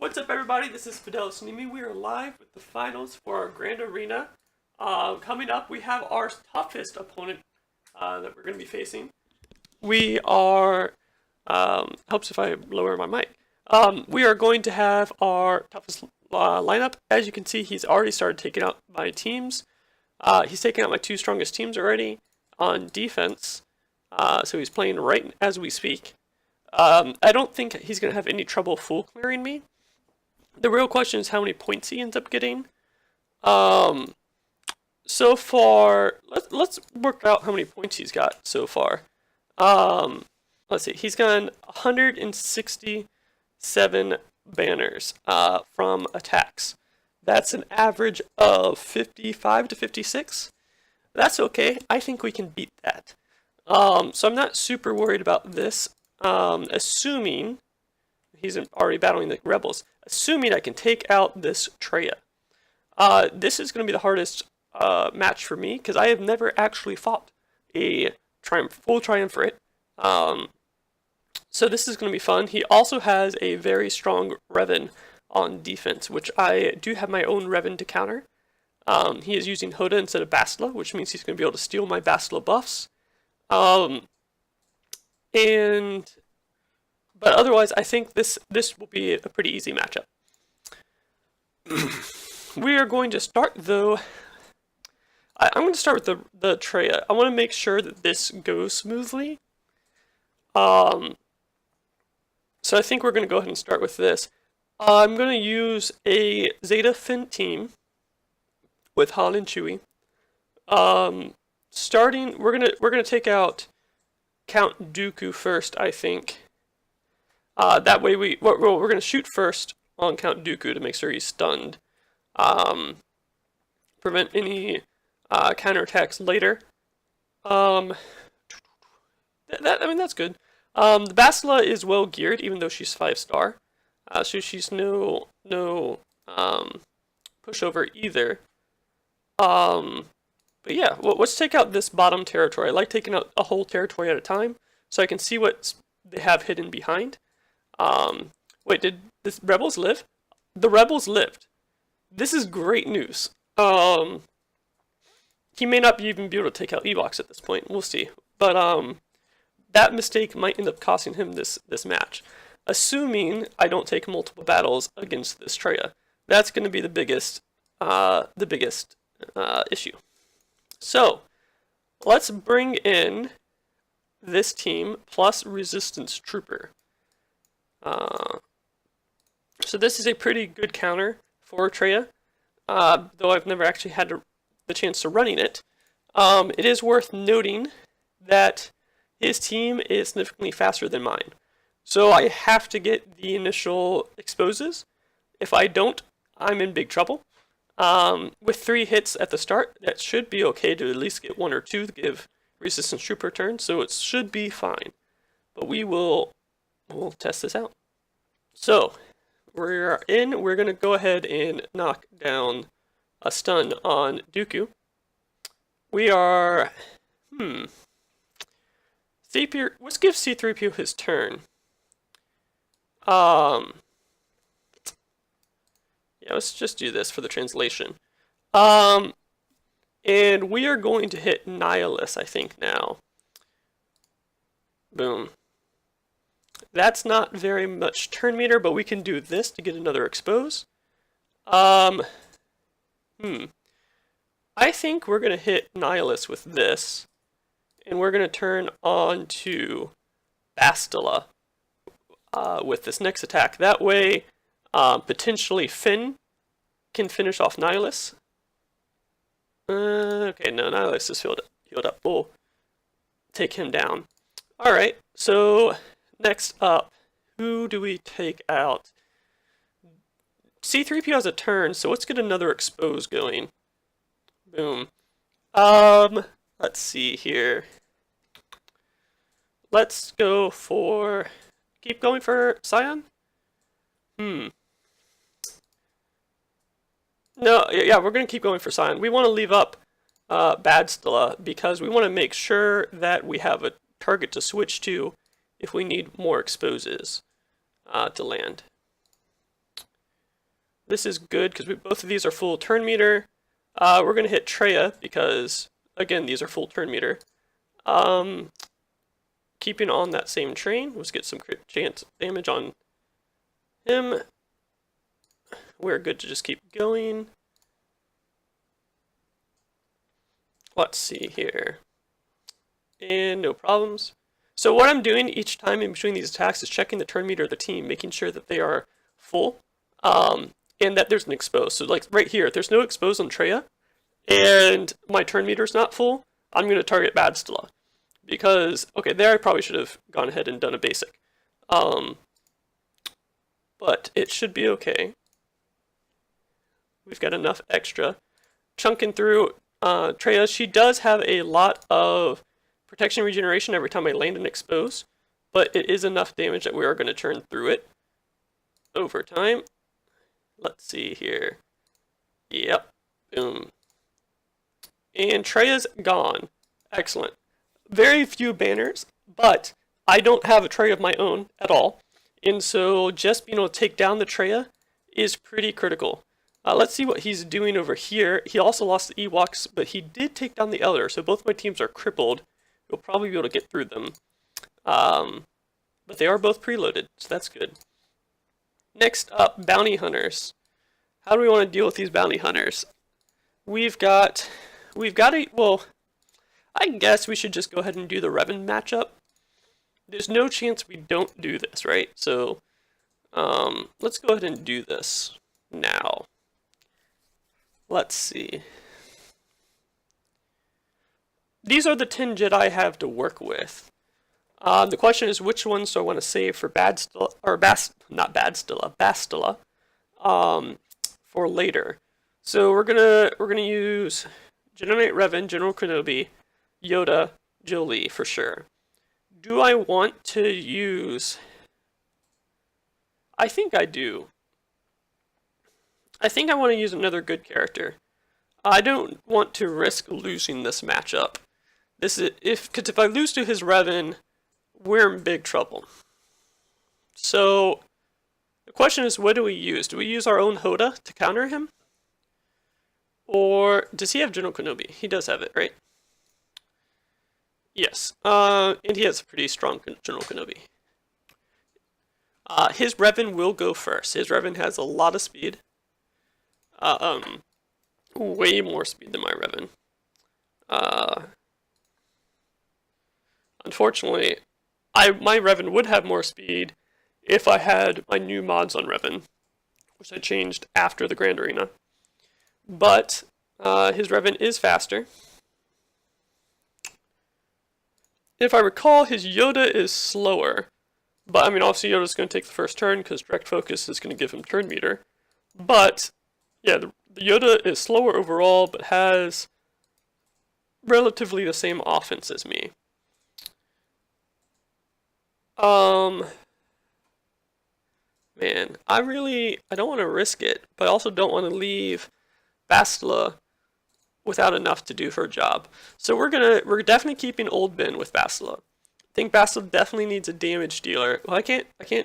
What's up, everybody? This is Fidel Sunimi. We are live with the finals for our Grand Arena. Coming up, we have our toughest opponent that we're going to be facing. We are, helps if I lower my mic. We are going to have our toughest lineup. As you can see, he's already started taking out my teams. He's taking out my two strongest teams already on defense. So he's playing right as we speak. I don't think he's going to have any trouble full clearing me. The real question is how many points he ends up getting. So far, let's work out how many points he's got so far. Let's see, he's gotten 167 banners from attacks. That's an average of 55 to 56. That's okay. I think we can beat that. So I'm not super worried about this, assuming he's already battling the rebels. Assuming I can take out this Traya. This is going to be the hardest match for me because I have never actually fought a full triumvirate. So this is going to be fun. He also has a very strong Revan on defense, which I do have my own Revan to counter. He is using Hoda instead of Bastila, which means he's going to be able to steal my Bastila buffs. But otherwise, I think this will be a pretty easy matchup. We are going to start, though. I'm going to start with the Traya. I want to make sure that this goes smoothly. So I think we're going to go ahead and start with this. I'm going to use a Zeta Finn team with Han and Chewie. Starting, we're gonna take out Count Dooku first, I think. That way we're going to shoot first on Count Dooku to make sure he's stunned. Prevent any counterattacks later. I mean, that's good. The Bastila is well geared, even though she's 5-star. So she's no pushover either. But yeah, let's take out this bottom territory. I like taking out a whole territory at a time, so I can see what they have hidden behind. Wait, did the rebels live? The rebels lived. This is great news. He may not even be able to take out Ewoks at this point. We'll see. But that mistake might end up costing him this match. Assuming I don't take multiple battles against this Traya. That's going to be the biggest issue. So, let's bring in this team plus Resistance Trooper. So this is a pretty good counter for Traya, though I've never actually had the chance to running it. It is worth noting that his team is significantly faster than mine. So I have to get the initial exposes. If I don't, I'm in big trouble. With 3 hits at the start, that should be okay to at least get 1 or 2 to give Resistance Trooper turn, so it should be fine. But we'll test this out. So, we're going to go ahead and knock down a stun on Dooku. We are, C3PO, let's give C3PO his turn. Yeah, let's just do this for the translation. And we are going to hit Nihilus, I think, now. Boom. That's not very much turn meter, but we can do this to get another expose. I think we're going to hit Nihilus with this. And we're going to turn on to Bastila with this next attack. That way, potentially Finn can finish off Nihilus. Okay, no, Nihilus is healed up. We'll take him down. Alright, so next up, who do we take out? C3PO has a turn, so let's get another expose going. Boom. Let's see here. Let's go for... Keep going for Scion? No, yeah, we're going to keep going for Scion. We want to leave up Bastila because we want to make sure that we have a target to switch to if we need more exposes to land. This is good because both of these are full turn meter. We're going to hit Traya because, again, these are full turn meter. Keeping on that same train, let's get some crit chance damage on him. We're good to just keep going. Let's see here. And no problems. So what I'm doing each time in between these attacks is checking the turn meter of the team, making sure that they are full, and that there's an expose. So like right here, if there's no expose on Traya, and my turn meter is not full, I'm going to target Badstilla. Because, okay, there I probably should have gone ahead and done a basic. But it should be okay. We've got enough extra. Chunking through Traya, she does have a lot of protection regeneration every time I land an expose, but it is enough damage that we are going to churn through it over time. Let's see here. Yep. Boom. And Traya's gone. Excellent. Very few banners, but I don't have a Traya of my own at all. And so just being able to take down the Traya is pretty critical. Let's see what he's doing over here. He also lost the Ewoks, but he did take down the Elder, so both my teams are crippled. You'll probably be able to get through them. But they are both preloaded, so that's good. Next up, Bounty Hunters. How do we want to deal with these Bounty Hunters? We've got well, I guess we should just go ahead and do the Revan matchup. There's no chance we don't do this, right? So, let's go ahead and do this now. Let's see. These are the 10 Jedi I have to work with. The question is which ones do I want to save for Bastilla, for later. So we're gonna use General Revan, General Kenobi, Yoda, Jolie for sure. Do I want to use? I think I do. I think I want to use another good character. I don't want to risk losing this matchup. Because if I lose to his Revan, we're in big trouble. So the question is, what do we use? Do we use our own Hoda to counter him? Or does he have General Kenobi? He does have it, right? Yes. And he has a pretty strong General Kenobi. His Revan will go first. His Revan has a lot of speed. Way more speed than my Revan. Unfortunately, my Revan would have more speed if I had my new mods on Revan, which I changed after the Grand Arena. But his Revan is faster. If I recall, his Yoda is slower. But, I mean, obviously Yoda's going to take the first turn because direct focus is going to give him turn meter. But, yeah, the Yoda is slower overall, but has relatively the same offense as me. Man, I don't want to risk it, but I also don't want to leave Bastilla without enough to do her job. So we're definitely keeping Old Ben with Bastilla. I think Bastilla definitely needs a damage dealer. Well, I can't, If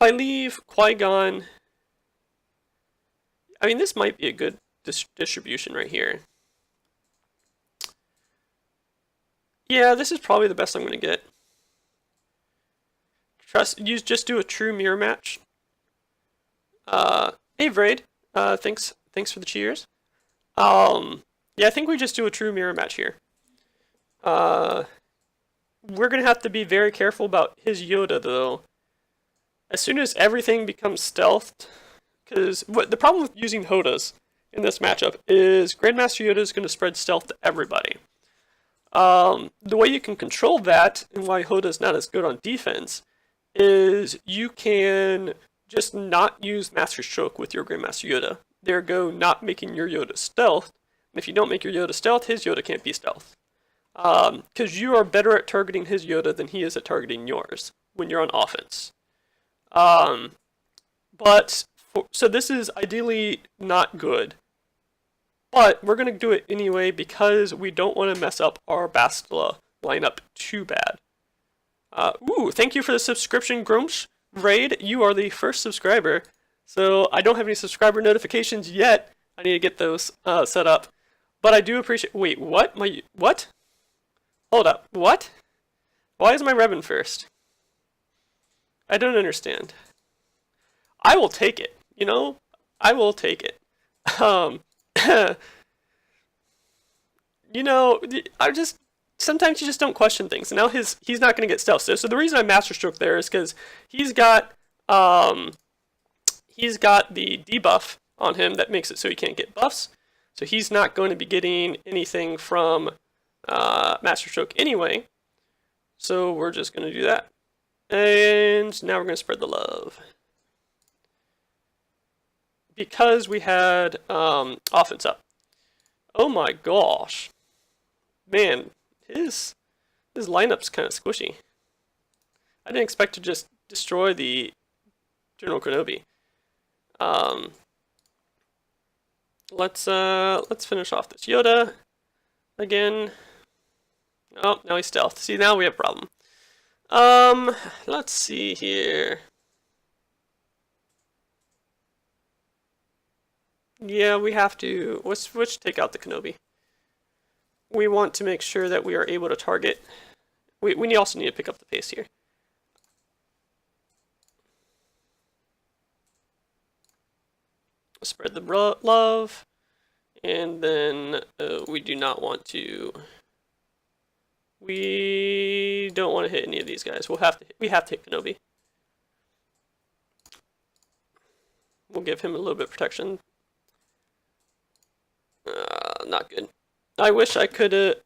I leave Qui-Gon, I mean, this might be a good distribution right here. Yeah, this is probably the best I'm going to get. Just do a true mirror match. Hey, Vraid. Thanks for the cheers. Yeah, I think we just do a true mirror match here. We're gonna have to be very careful about his Yoda, though. As soon as everything becomes stealthed, because the problem with using Hodas in this matchup is Grandmaster Yoda is going to spread stealth to everybody. The way you can control that, and why Hoda is not as good on defense, is you can just not use Master Stroke with your Grandmaster Yoda. There go not making your Yoda stealth. And if you don't make your Yoda stealth, his Yoda can't be stealth. Because you are better at targeting his Yoda than he is at targeting yours when you're on offense. So this is ideally not good. But we're going to do it anyway because we don't want to mess up our Bastilla lineup too bad. Thank you for the subscription, Grumsh. Raid, you are the first subscriber So I don't have any subscriber notifications yet. I need to get those set up. But I do appreciate. Wait, what? What? Hold up. What? Why is my Revan first? I don't understand. I will take it. You know, I will take it. Um, you know, I just sometimes you just don't question things. And now he's not going to get stealth. So the reason I Master Stroke there is because he's got the debuff on him that makes it so he can't get buffs. So he's not going to be getting anything from Master Stroke anyway. So we're just going to do that. And now we're going to spread the love. Because we had offense up. Oh my gosh. Man, his lineup's kind of squishy. I didn't expect to just destroy the General Kenobi. Let's finish off this Yoda again. Oh, now he's stealth. See, now we have a problem. Let's see here. Yeah, we have to. Let's take out the Kenobi. We want to make sure that we are able to target. We also need to pick up the pace here. Spread the love, and then we do not want to. We don't want to hit any of these guys. We have to hit Kenobi. We'll give him a little bit of protection. Not good. I wish I could.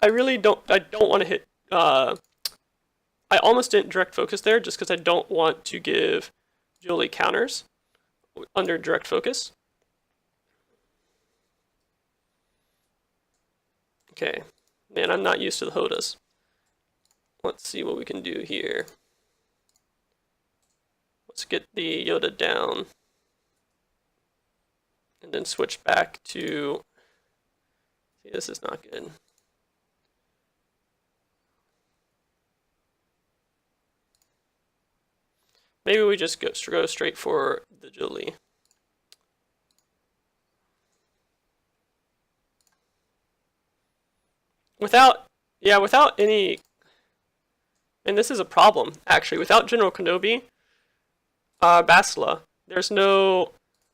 I really don't. I don't want to hit. I almost didn't direct focus there, just because I don't want to give Jolie counters under direct focus. Okay, man, I'm not used to the Hodas. Let's see what we can do here. Let's get the Yoda down, and then switch back to. See, this is not good. Maybe we just go straight for the Jolie. Without any, and this is a problem actually. Without General Kenobi, Basila, there's no.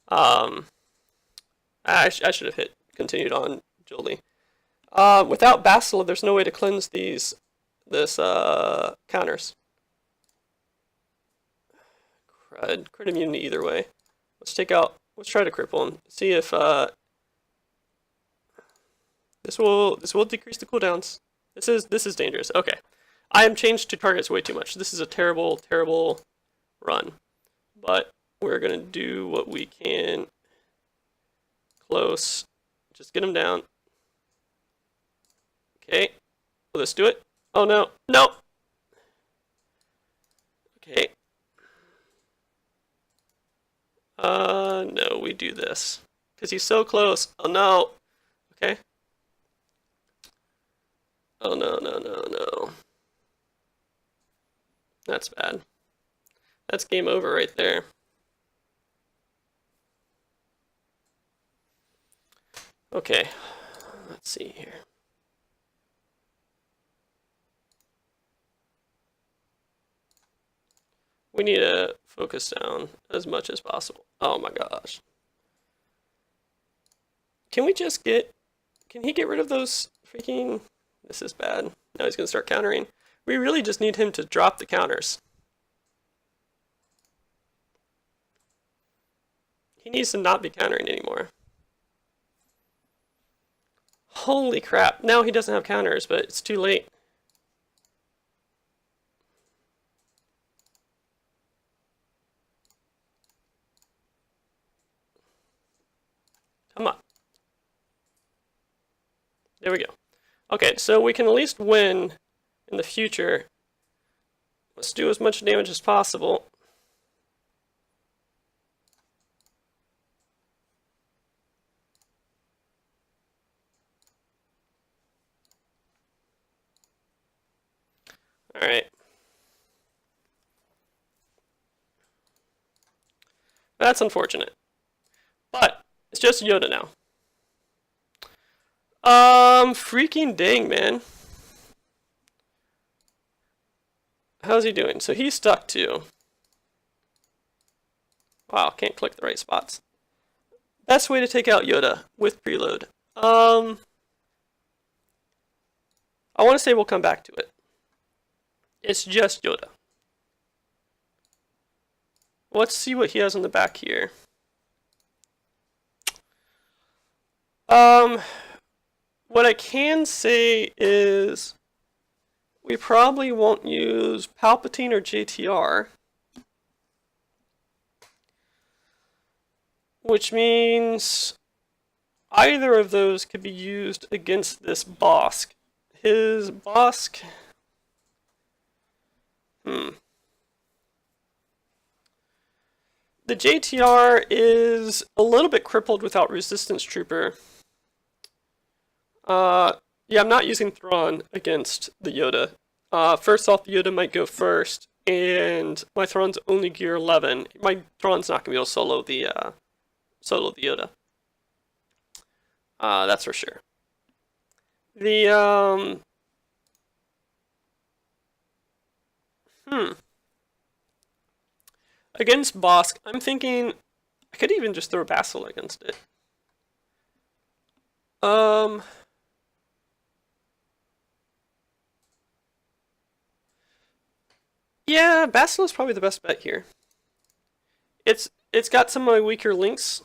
I should have continued on Jolie. Without Basila, there's no way to cleanse this counters. Crit immunity either way. Let's try to cripple him. See if this will decrease the cooldowns. This is dangerous. Okay, I am changed to targets way too much. This is a terrible run, but we're gonna do what we can. Close, just get him down. Okay, let's do it. Oh no, no. Okay. No, we do this. Because he's so close. Oh no. Okay. Oh no, no, no, no. That's bad. That's game over right there. Okay. Let's see here. We need to focus down as much as possible. Oh my gosh. Can he get rid of those freaking, this is bad. Now he's gonna start countering. We really just need him to drop the counters. He needs to not be countering anymore. Holy crap, now he doesn't have counters, but it's too late. Come on. There we go. Okay, so we can at least win in the future. Let's do as much damage as possible. Alright. That's unfortunate. But it's just Yoda now. Freaking dang, man. How's he doing? So he's stuck too. Wow, can't click the right spots. Best way to take out Yoda with preload. I want to say we'll come back to it. It's just Yoda. Let's see what he has on the back here. What I can say is we probably won't use Palpatine or JTR. Which means either of those could be used against this Bosk. His Bosk... The JTR is a little bit crippled without Resistance Trooper. Yeah, I'm not using Thrawn against the Yoda. First off, the Yoda might go first, and my Thrawn's only gear 11. My Thrawn's not going to be able to solo the Yoda. That's for sure. The, Against Bosk, I'm thinking I could even just throw Bastila against it. Yeah, Bastila's probably the best bet here. It's got some of my weaker links,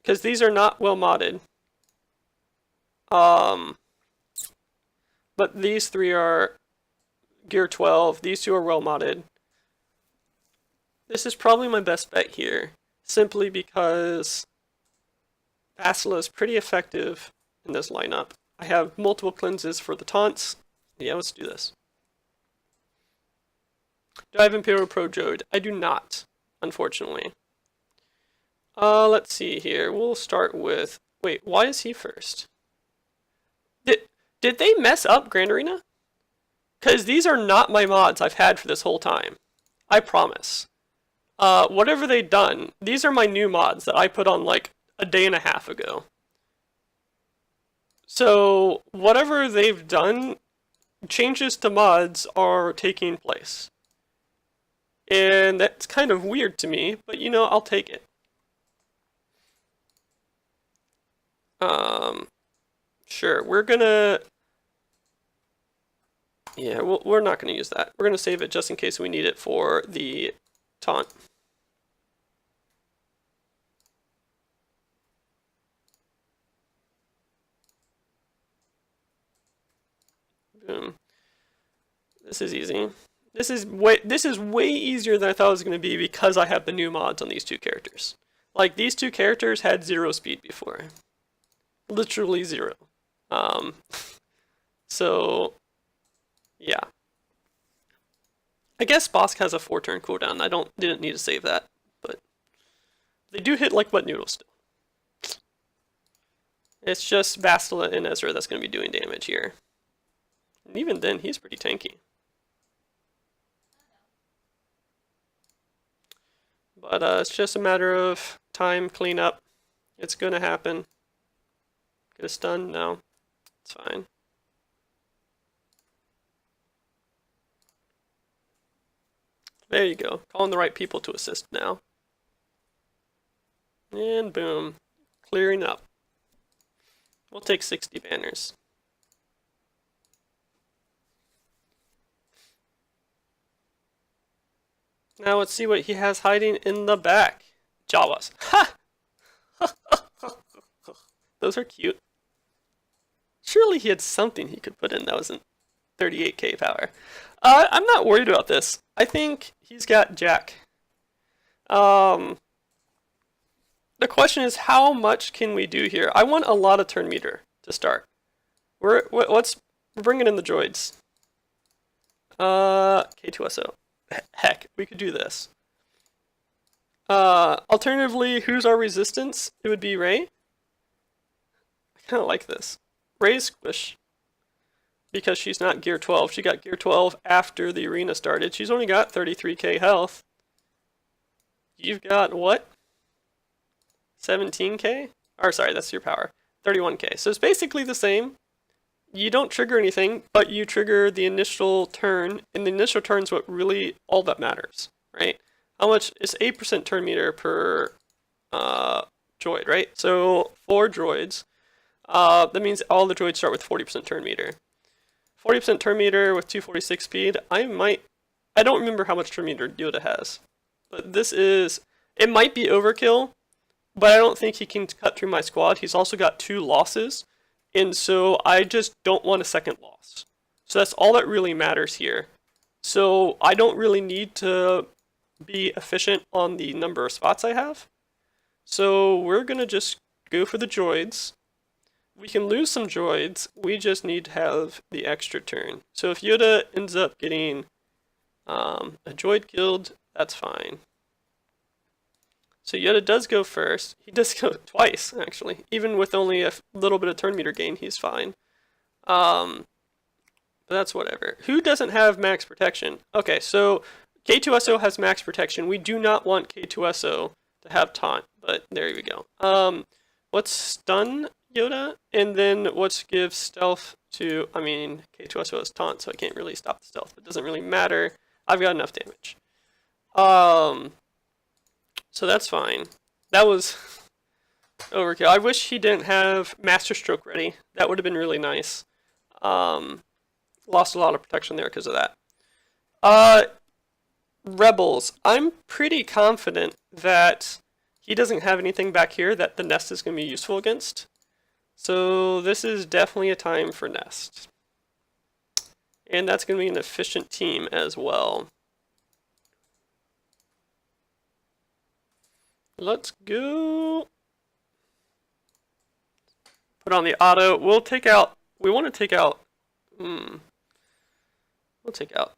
because these are not well modded. But these three are gear 12. These two are well modded. This is probably my best bet here, simply because Bastila is pretty effective in this lineup. I have multiple cleanses for the taunts. Yeah, let's do this. Do I have Imperial Pro Droid? I do not, unfortunately. Let's see here. We'll start with... Wait, why is he first? Did they mess up Grand Arena? Because these are not my mods I've had for this whole time. I promise. Whatever they've done, these are my new mods that I put on like a day and a half ago. So, whatever they've done, changes to mods are taking place. And that's kind of weird to me, but you know, I'll take it. Sure, we're gonna... Yeah, we're not gonna use that. We're gonna save it just in case we need it for the taunt. Boom. This is easy. This is way easier than I thought it was going to be because I have the new mods on these two characters. Like, these two characters had 0 speed before. Literally 0. So, yeah. I guess Bosk has a 4-turn cooldown. Didn't need to save that, but they do hit like wet noodles still. It's just Bastila and Ezra that's going to be doing damage here. And even then, he's pretty tanky. But it's just a matter of time, cleanup. It's gonna happen. Get a stun? No. It's fine. There you go. Calling the right people to assist now. And boom. Clearing up. We'll take 60 banners. Now let's see what he has hiding in the back. Jawas. Ha! Those are cute. Surely he had something he could put in that wasn't 38k power. I'm not worried about this. I think he's got Jack. The question is, how much can we do here? I want a lot of turn meter to start. We're bringing in the droids. K2SO. Heck, we could do this. Alternatively, who's our resistance? It would be Rey. I kind of like this. Rey's squish. Because she's not gear 12. She got gear 12 after the arena started. She's only got 33k health. You've got what? 17k? Or sorry, that's your power. 31k. So it's basically the same. You don't trigger anything, but you trigger the initial turn, and the initial turn is what really all that matters, right? How much is 8% turn meter per droid, right? So 4 droids. That means all the droids start with 40% turn meter. 40% turn meter with 246 speed. I don't remember how much turn meter Yoda has, but it might be overkill, but I don't think he can cut through my squad. He's also got 2 losses, and so I just don't want a second loss. So that's all that really matters here. So I don't really need to be efficient on the number of spots I have. So we're gonna just go for the droids. We can lose some droids, we just need to have the extra turn. So if Yoda ends up getting a droid killed, that's fine. So Yoda does go first. He does go twice, actually. Even with only a little bit of turn meter gain, he's fine. But that's whatever. Who doesn't have max protection? Okay, so K2SO has max protection. We do not want K2SO to have taunt, but there we go. Let's stun Yoda, and then let's give stealth to, K2SO has taunt, so I can't really stop the stealth, but it doesn't really matter. I've got enough damage. So that's fine. That was overkill. I wish he didn't have Master Stroke ready. That would have been really nice. Lost a lot of protection there because of that. Rebels. I'm pretty confident that he doesn't have anything back here that the nest is going to be useful against. So this is definitely a time for nest. And that's going to be an efficient team as well. Let's go. Put on the auto. We want to take out, we'll take out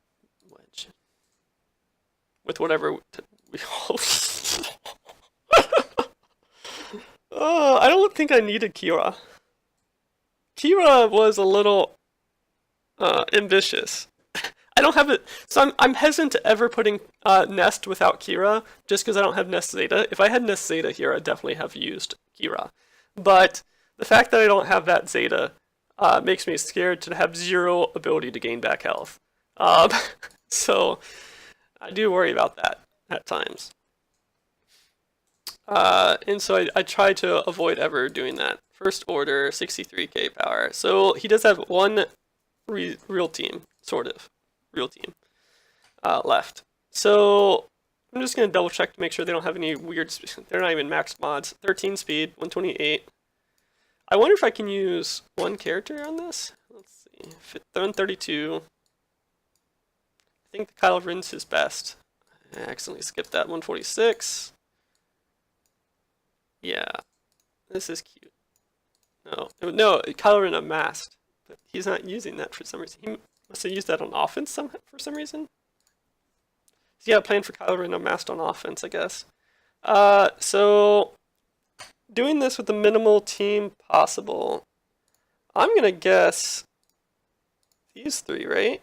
Wedge. With whatever we I don't think I needed Kira. Kira was a little ambitious. I don't have it, so I'm hesitant to ever putting Nest without Kira, just because I don't have Nest Zeta. If I had Nest Zeta here, I'd definitely have used Kira. But the fact that I don't have that Zeta makes me scared to have 0 ability to gain back health. So I do worry about that at times. And so I try to avoid ever doing that. First order, 63k power. So he does have one real team, sort of. Real team left. So I'm just going to double check to make sure they don't have any weird, they're not even max mods. 13 speed, 128. I wonder if I can use one character on this. Let's see. 132. I think the Kylo Ren's his best. I accidentally skipped that. 146. Yeah. This is cute. No, Kylo Ren unmasked. But he's not using that for some reason. He must have used that on offense for some reason. So yeah, plan for Kylo Ren unmasked on offense, I guess. So doing this with the minimal team possible. I'm gonna guess these 3, right?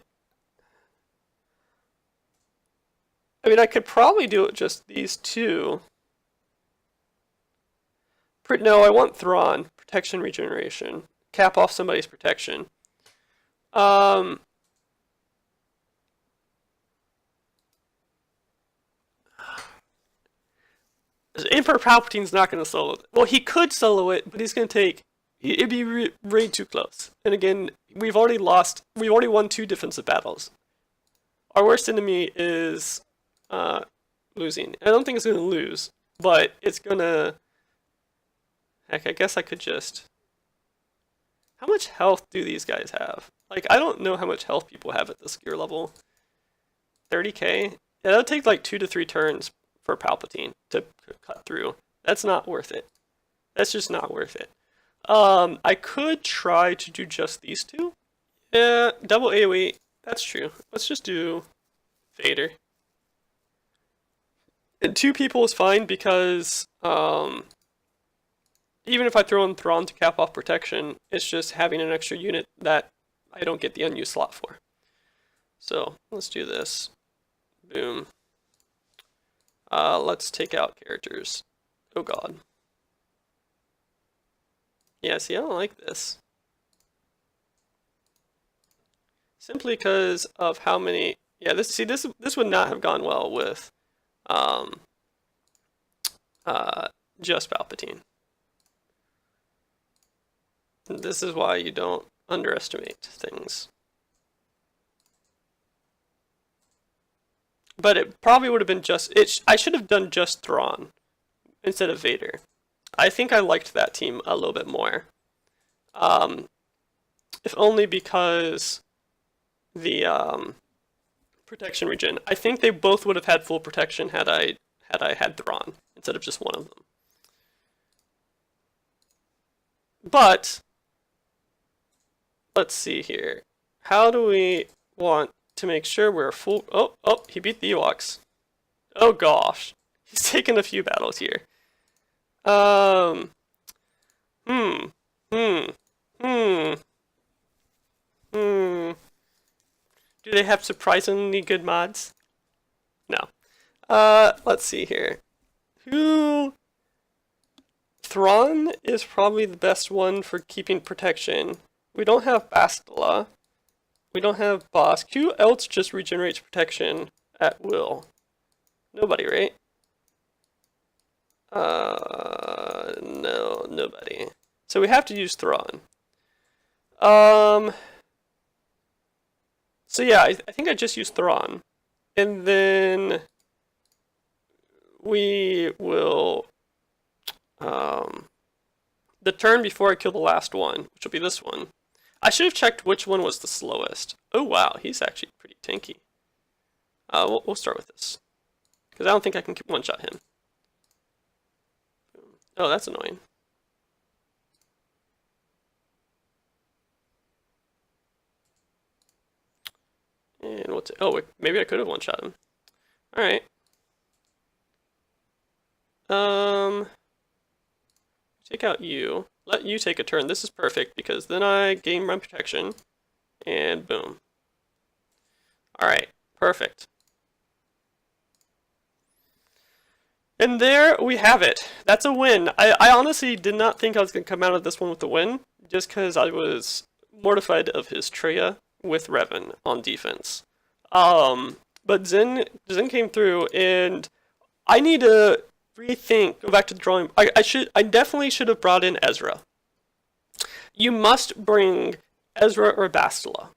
I mean, I could probably do it just these 2. No, I want Thrawn. Protection, regeneration. Cap off somebody's protection. Emperor Palpatine's not going to solo it. Well, he could solo it, but he's going to take... It'd be way too close. And again, we've already won 2 defensive battles. Our worst enemy is losing. I don't think it's going to lose, but it's going to... Heck, I guess I could just... How much health do these guys have? Like, I don't know how much health people have at this gear level. 30k? Yeah, that'll take like 2 to 3 turns for Palpatine to cut through. That's not worth it. That's just not worth it. I could try to do just these 2. Yeah, double AoE. That's true. Let's just do Vader. And 2 people is fine because even if I throw in Thrawn to cap off protection, it's just having an extra unit that I don't get the unused slot for. So let's do this. Boom. Let's take out characters. Oh god. Yeah, see, I don't like this. Simply because of how many. Yeah, this would not have gone well with um, just Palpatine. This is why you don't underestimate things. But it probably would have been I should have done just Thrawn instead of Vader. I think I liked that team a little bit more. If only because the protection regen. I think they both would have had full protection had I had Thrawn instead of just one of them. But let's see here. How do we want to make sure we're full? Oh, he beat the Ewoks. Oh gosh, he's taken a few battles here. Do they have surprisingly good mods? No. Let's see here. Thrawn is probably the best one for keeping protection. We don't have Bastila. We don't have Boss. Who else just regenerates protection at will? Nobody, right? No, nobody. So we have to use Thrawn. So yeah, I think I just used Thrawn. And then we will the turn before I kill the last one, which will be this one. I should have checked which one was the slowest. Oh wow, he's actually pretty tanky. We'll start with this. Because I don't think I can one-shot him. Oh, that's annoying. And what's it? Oh, maybe I could have one-shot him. Alright. Take out you. Let you take a turn. This is perfect because then I gain my protection. And boom. Alright, perfect. And there we have it. That's a win. I honestly did not think I was going to come out of this one with a win, just because I was mortified of his Traya with Revan on defense. But Zen came through, and I need to rethink, go back to the drawing. I definitely should have brought in Ezra. You must bring Ezra or Bastila.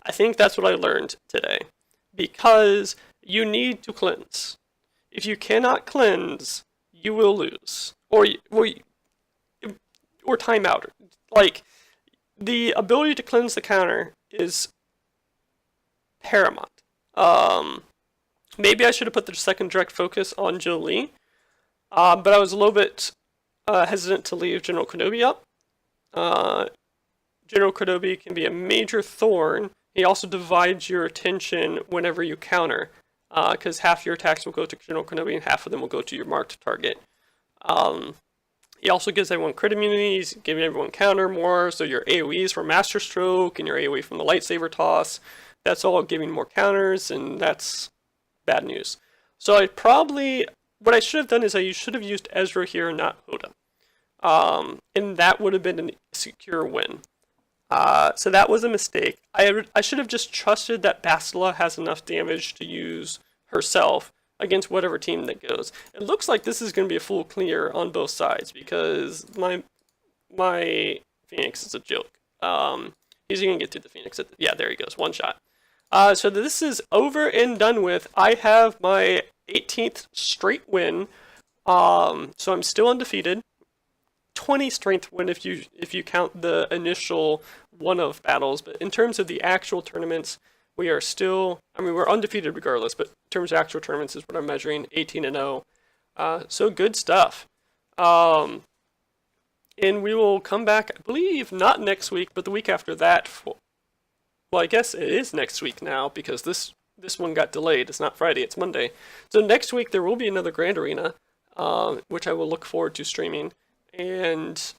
I think that's what I learned today. Because you need to cleanse. If you cannot cleanse, you will lose. Or time out. Like, the ability to cleanse the counter is paramount. Maybe I should have put the second direct focus on Jolie. But I was a little bit hesitant to leave General Kenobi up. General Kenobi can be a major thorn. He also divides your attention whenever you counter, because half your attacks will go to General Kenobi and half of them will go to your marked target. He also gives everyone crit immunities, giving everyone counter more, so your AoEs from Master Stroke and your AoE from the lightsaber toss, that's all giving more counters, and that's bad news. So what I should have done is I should have used Ezra here and not Hoda. And that would have been a secure win. So that was a mistake. I should have just trusted that Bastila has enough damage to use herself against whatever team that goes. It looks like this is going to be a full clear on both sides because my Phoenix is a joke. He's going to get through the Phoenix. Yeah, there he goes. One shot. So this is over and done with. I have my 18th straight win. So I'm still undefeated. 20 strength win if you count the initial one-of battles, but in terms of the actual tournaments, we are still, we're undefeated regardless, but in terms of actual tournaments is what I'm measuring, 18-0. So good stuff. And we will come back, I believe, not next week, but the week after that. Well, I guess it is next week now, because this one got delayed. It's not Friday, it's Monday. So next week there will be another Grand Arena, which I will look forward to streaming. And